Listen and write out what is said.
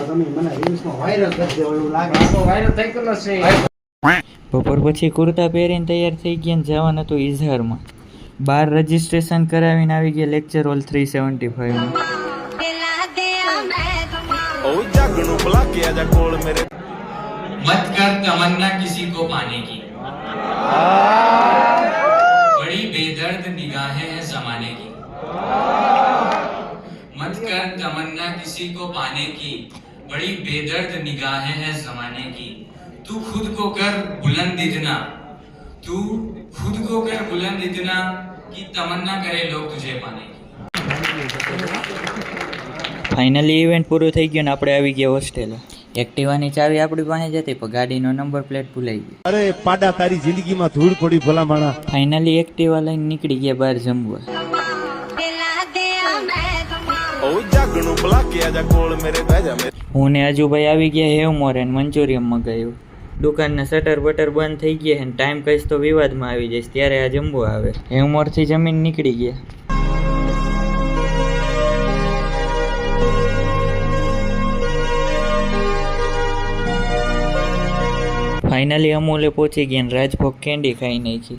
તમે મને રીલ્સમાં વાયરલ કરી દેવો એવું લાગે. તો વાયરલ થઈ ગયેલો છે. બપોર પછી કુર્તા પહેરીને તૈયાર થઈ ગયા ને જવાનું હતું ઇઝહારમાં. 12 રજીસ્ટ્રેશન કરાવીને આવી ગયા લેક્ચર હોલ 375 માં. मत कर तमन्ना किसी को पाने की, बड़ी बेदर्द निगाहें हैं जमाने की. मत कर तमन्ना किसी को पाने की, बड़ी बेदर्द निगाहें हैं जमाने की. तू खुद को कर बुलंद इतना, तू खुद को कर बुलंद इतना कि तमन्ना करे लोग तुझे पाने की. ફાઇનલી ઇવેન્ટ પૂરું થઈ ગયું ને આપણે આવી ગયા હોસ્ટેલે. એક્ટિવાની ચાવી આપણી પાસે જ હતી પણ ગાડીનો નંબર પ્લેટ ભૂલાઈ ગઈ. અરે પાડા તારી જિંદગીમાં ધૂળ પડી ભલા માણા. ફાઇનલી એક્ટિવા લઈને નીકળી ગયા બહાર જમવા. હું ને આજુભાઈ આવી ગયા હેવમોર એન્ડ મંચુરિયમ મગાવ્યું. દુકાનના શટર બટર બંધ થઈ ગયા અને ટાઈમ કહીશ તો વિવાદમાં આવી જઈશ ત્યારે આ જમવા આવે. હેવમોરથી જમીન નીકળી ગયા. ફાઇનલી અમૂલે પહોંચી ગયા ને રાજભોગ કેન્ડી ખાઈ નાખી.